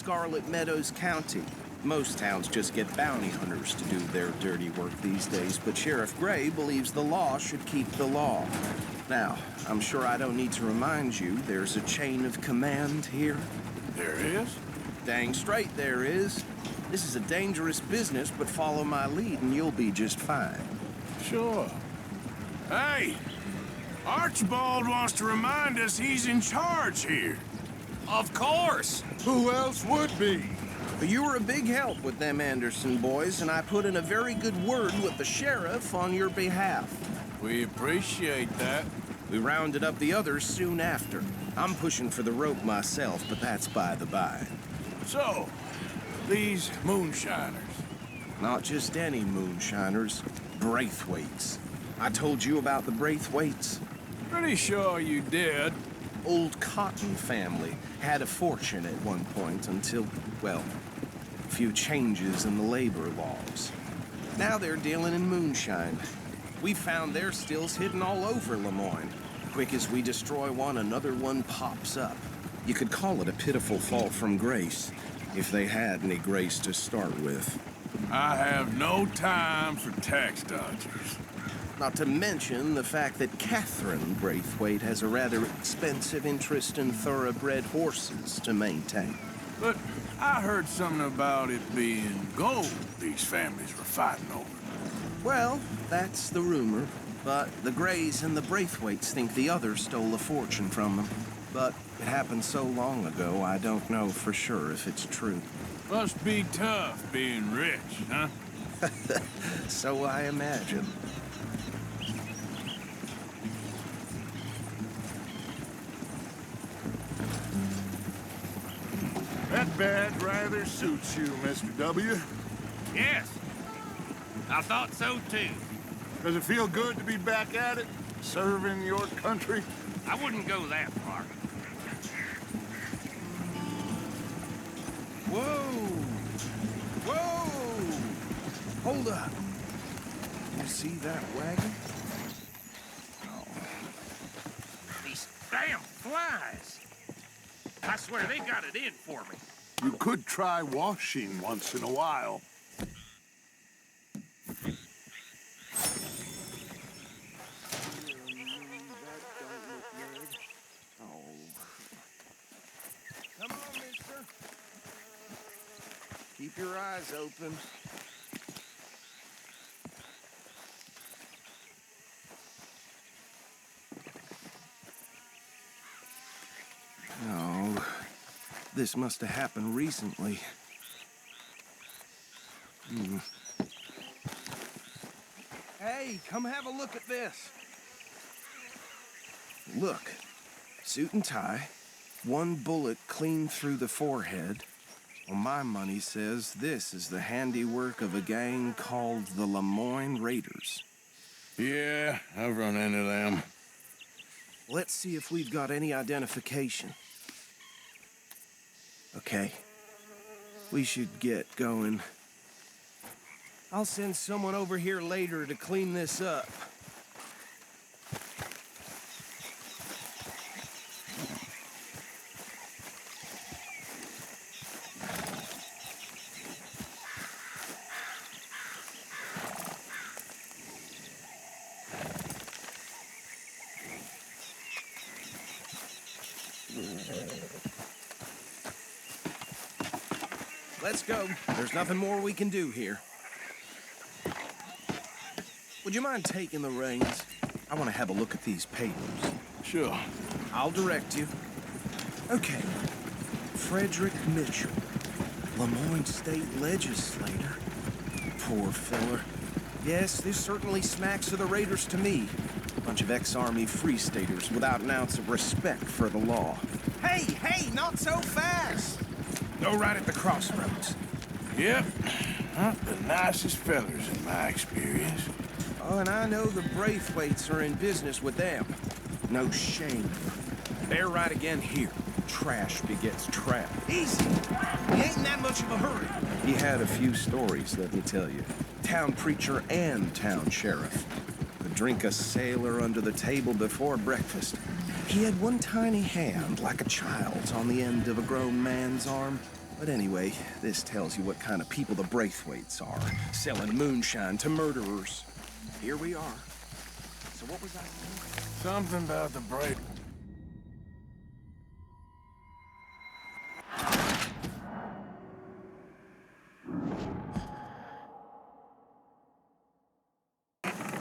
Scarlet Meadows County. Most towns just get bounty hunters to do their dirty work these days, but Sheriff Gray believes the law should keep the law. Now, I'm sure I don't need to remind you there's a chain of command here. There is? Dang straight there is. This is a dangerous business, but follow my lead and you'll be just fine. Sure. Hey! Archibald wants to remind us he's in charge here. Of course! Who else would be? You were a big help with them Anderson boys, and I put in a very good word with the sheriff on your behalf. We appreciate that. We rounded up the others soon after. I'm pushing for the rope myself, but that's by the by. So, these moonshiners. Not just any moonshiners, Braithwaites. I told you about the Braithwaites? Pretty sure you did. Old Cotton family had a fortune at one point until, well, a few changes in the labor laws. Now they're dealing in moonshine. We found their stills hidden all over Lemoyne. Quick as we destroy one, another one pops up. You could call it a pitiful fall from grace, if they had any grace to start with. I have no time for tax dodgers. Not to mention the fact that Catherine Braithwaite has a rather expensive interest in thoroughbred horses to maintain. But I heard something about it being gold these families were fighting over. Well, that's the rumor. But the Grays and the Braithwaites think the others stole a fortune from them. But it happened so long ago, I don't know for sure if it's true. Must be tough being rich, huh? So I imagine. That badge rather suits you, Mr. W. Yes. I thought so too. Does it feel good to be back at it, serving your country? I wouldn't go that far. Whoa! Whoa! Hold up. You see that wagon? These damn flies. I swear they got it in for me. You could try washing once in a while. Come on, mister. Keep your eyes open. Oh, this must have happened recently. Hey, come have a look at this. Look, suit and tie, one bullet clean through the forehead. Well, my money says this is the handiwork of a gang called the Lemoyne Raiders. Yeah, I've run into them. Let's see if we've got any identification. Okay. We should get going. I'll send someone over here later to clean this up. Let's go. There's nothing more we can do here. Would you mind taking the reins? I want to have a look at these papers. Sure. I'll direct you. Okay. Frederick Mitchell, Lemoyne State Legislator. Poor filler. Yes, this certainly smacks of the Raiders to me. A bunch of ex-Army Free Staters without an ounce of respect for the law. Hey, not so fast! Go right at the crossroads. Yep. Not the nicest fellers in my experience. Oh, and I know the Braithwaites are in business with them. No shame. They're right again here. Trash begets trap. Easy. He ain't in that much of a hurry. He had a few stories, let me tell you. Town preacher and town sheriff. Could drink a sailor under the table before breakfast. He had one tiny hand, like a child's, on the end of a grown man's arm. But anyway, this tells you what kind of people the Braithwaites are, selling moonshine to murderers. Here we are. So what was I saying? Something about the break.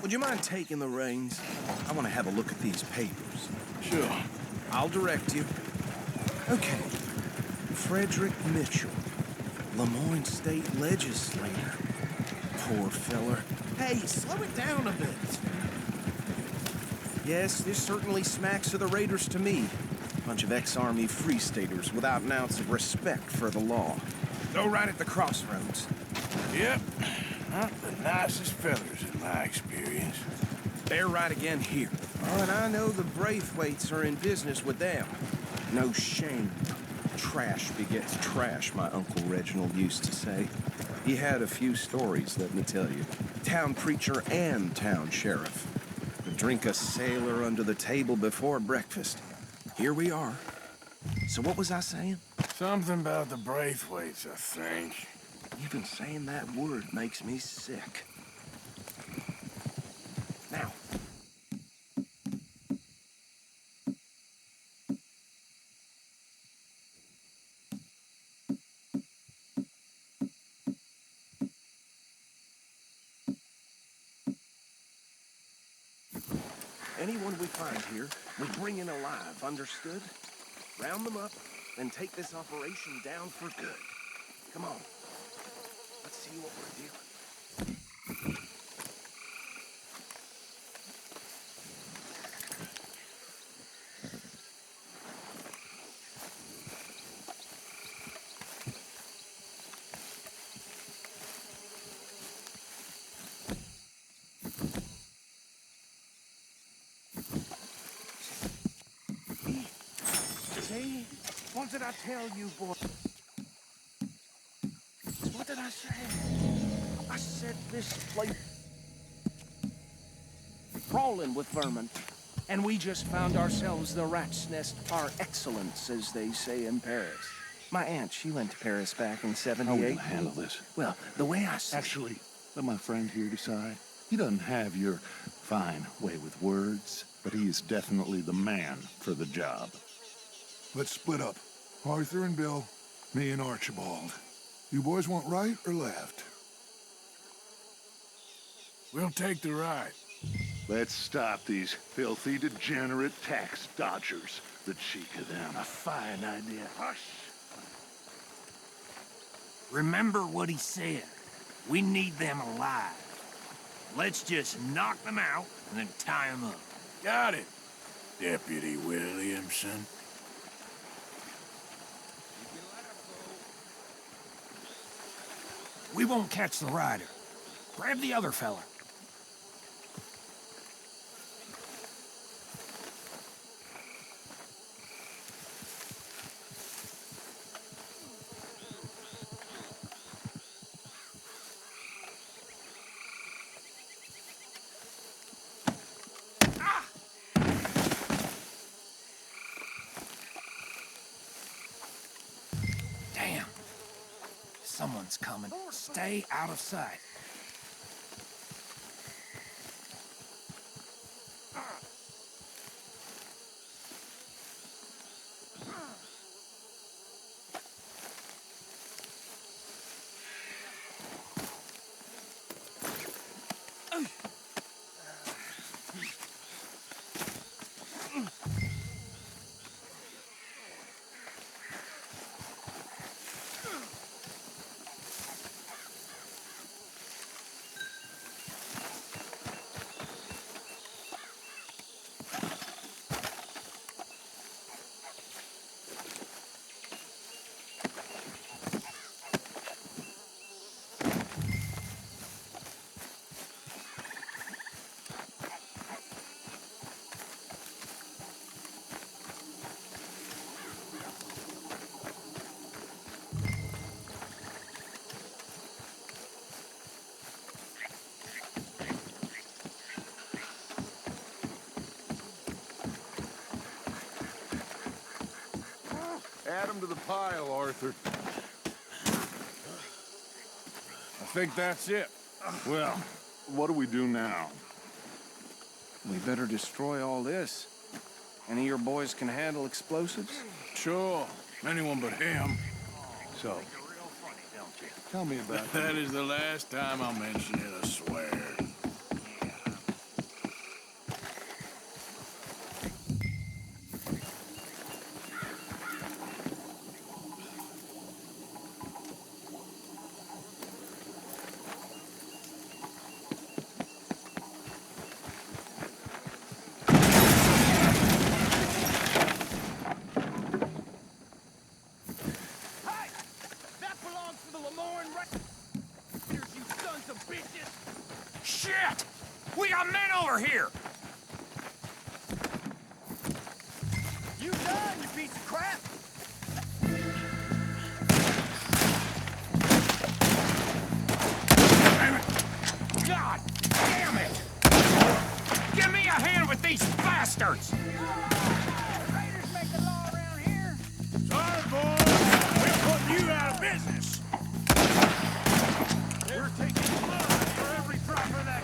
Would you mind taking the reins? I want to have a look at these papers. Sure. I'll direct you. Okay. Frederick Mitchell, Lemoyne State Legislator. Poor feller. Hey, slow it down a bit. Yes, this certainly smacks of the Raiders to me. Bunch of ex-Army Free Staters without an ounce of respect for the law. Go right at the crossroads. Yep. Not the nicest fellers in my experience. They're right again here. Oh, and I know the Braithwaites are in business with them. No shame. Trash begets trash, my Uncle Reginald used to say. He had a few stories, let me tell you. Town preacher and town sheriff. Could drink a sailor under the table before breakfast. Here we are. So what was I saying? Something about the Braithwaites, I think. Even saying that word makes me sick. Now. Anyone we find here, we bring in alive, understood? Round them up, then take this operation down for good. Come on. Let's see what we're dealing. See? What did I tell you, boy? What did I say? I said this place crawling with vermin. And we just found ourselves the rat's nest par excellence, as they say in Paris. My aunt, she went to Paris back in How '78. will I handle this? Well, the way I see Actually, let my friend here decide. He doesn't have your fine way with words, but he is definitely the man for the job. Let's split up. Arthur and Bill, me and Archibald. You boys want right or left? We'll take the right. Let's stop these filthy, degenerate tax dodgers. The cheek of them. A fine idea. Hush. Remember what he said. We need them alive. Let's just knock them out and then tie them up. Got it, Deputy Williamson. We won't catch the rider. Grab the other fella. Damn. Someone's coming. Stay out of sight. Add 'em to the pile, Arthur. think that's it. Well, what do we do now? We better destroy all this. Any of your boys can handle explosives? Sure. Anyone but him. So, tell me about That is the last time I'll mention it, I swear. Shit! We got men over here! You done, you piece of crap! God damn it! Give me a hand with these bastards! Raiders make the law around here. Sorry, boys. We're putting you out of business. We're taking blood for every drop of that.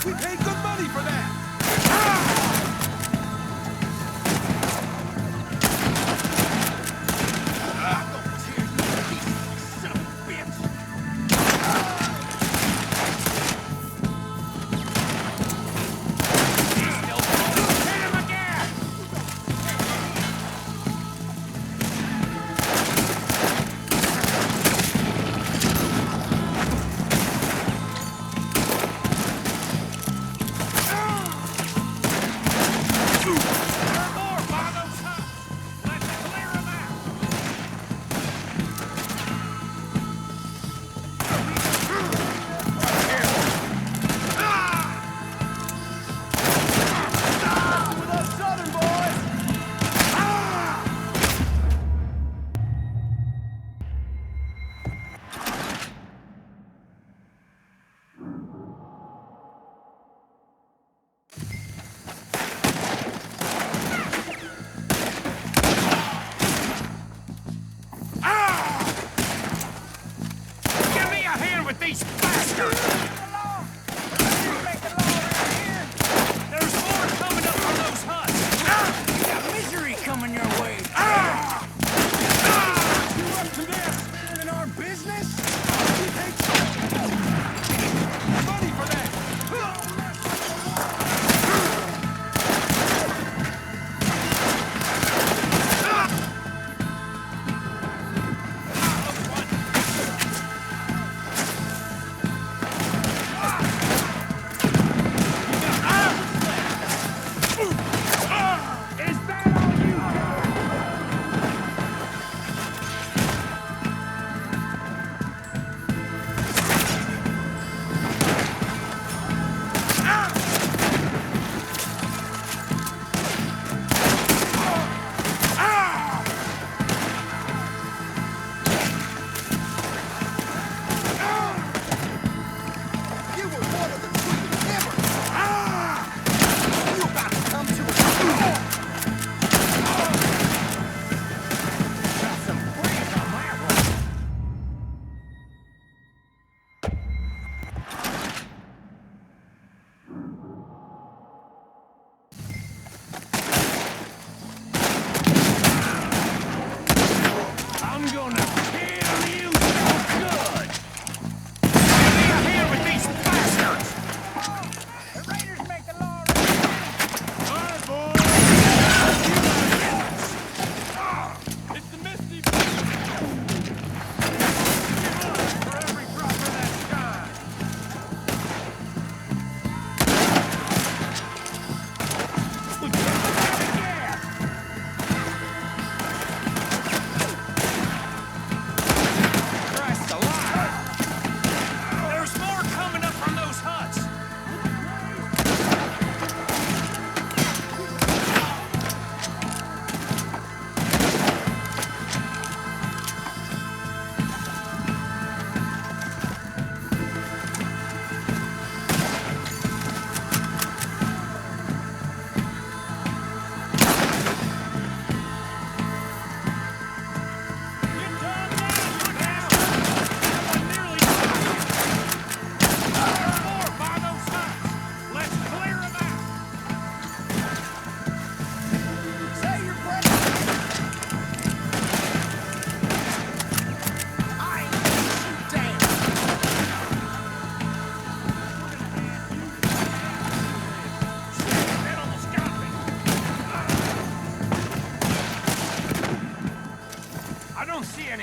We paid good money for that!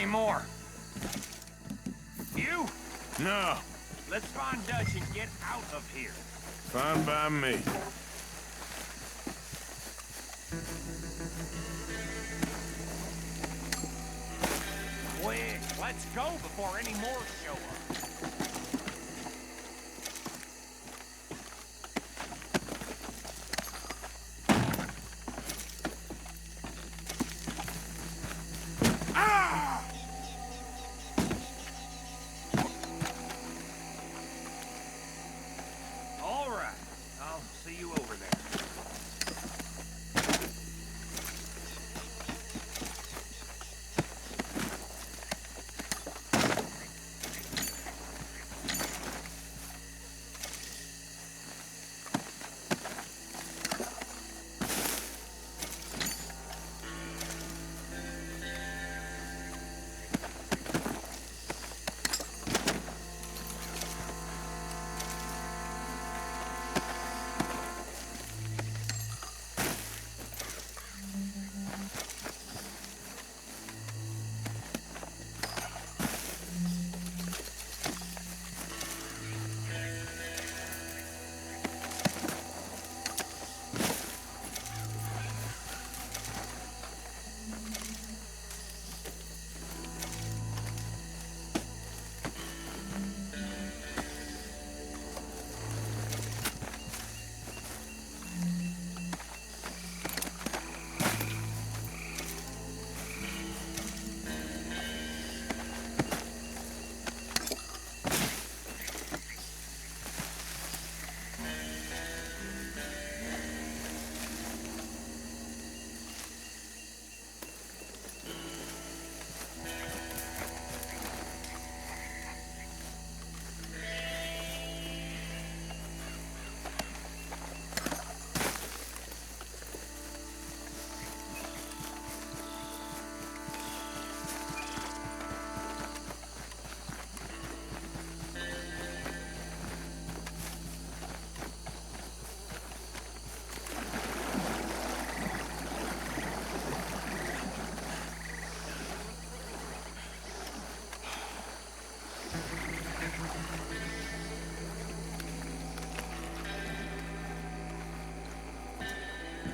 more. You? No, Let's find Dutch and get out of here. fine by me. Quick, let's go before any more show up. All right, I'll see you over there.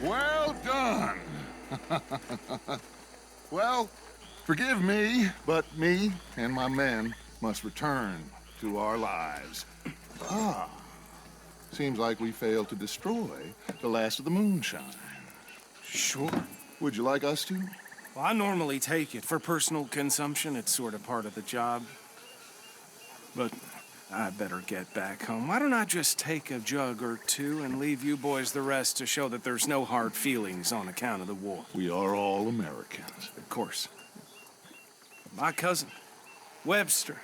Well done. Well, forgive me, but me and my men must return to our lives. Ah, seems like we failed to destroy the last of the moonshine. Sure. Would you like us to? Well, I normally take it for personal consumption. It's sort of part of the job. But I better get back home. Why don't I just take a jug or two and leave you boys the rest to show that there's no hard feelings on account of the war? We are all Americans. Of course. My cousin, Webster,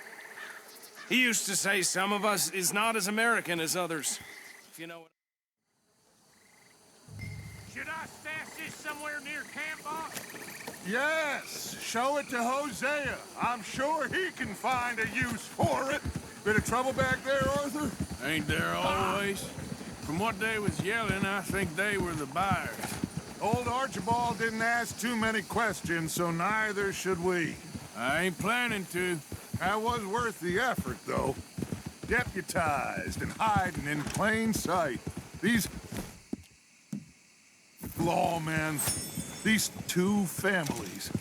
he used to say some of us is not as American as others, if you know what. Should I stash this somewhere near camp, boss? Yes, show it to Hosea. I'm sure he can find a use for it. Bit of trouble back there, Arthur? Ain't there always? From what they was yelling, I think they were the buyers. Old Archibald didn't ask too many questions, so neither should we. I ain't planning to. That was worth the effort, though. Deputized and hiding in plain sight. These lawmen, these two families.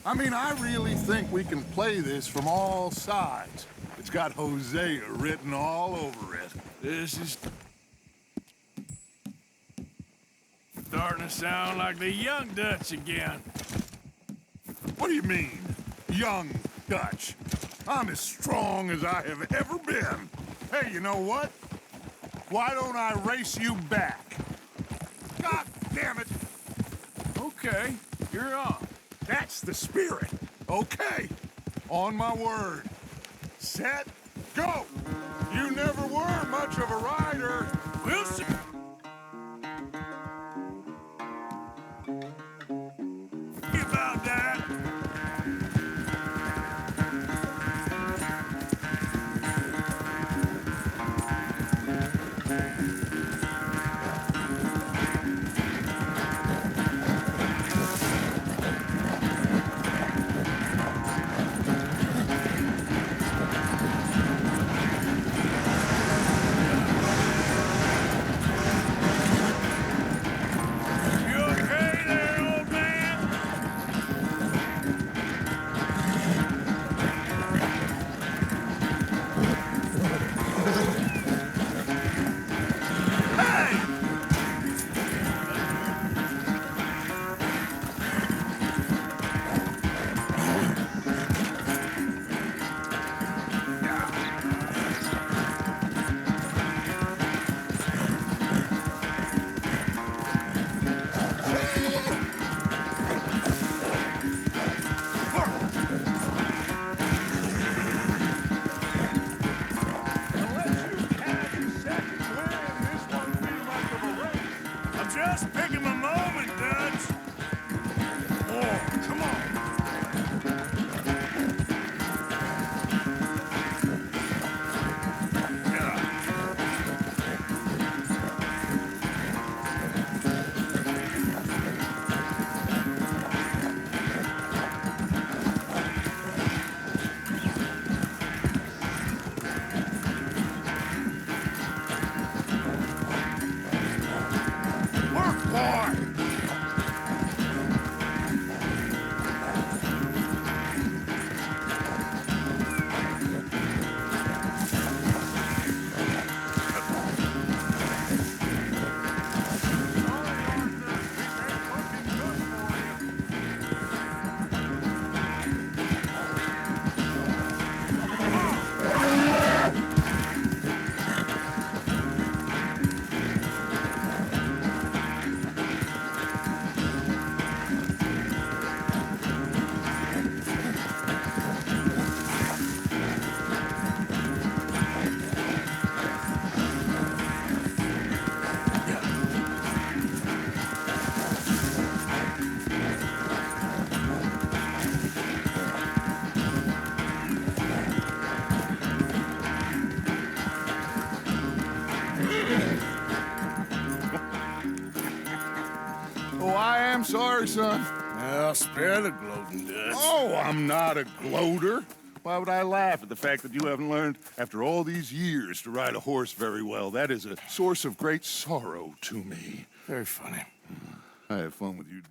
I mean, I really think we can play this from all sides. It's got Hosea written all over it. This is starting to sound like the young Dutch again. What do you mean, young Dutch? I'm as strong as I have ever been. Hey, you know what? Why don't I race you back? God damn it! Okay, you're on. That's the spirit. Okay. On my word. Set, go! You never were much of a rider. We'll see. About that. I'm sorry, son. Well, spare the gloating, Dutch. Oh, I'm not a gloater. Why would I laugh at the fact that you haven't learned, after all these years, to ride a horse very well? That is a source of great sorrow to me. Very funny. I have fun with you,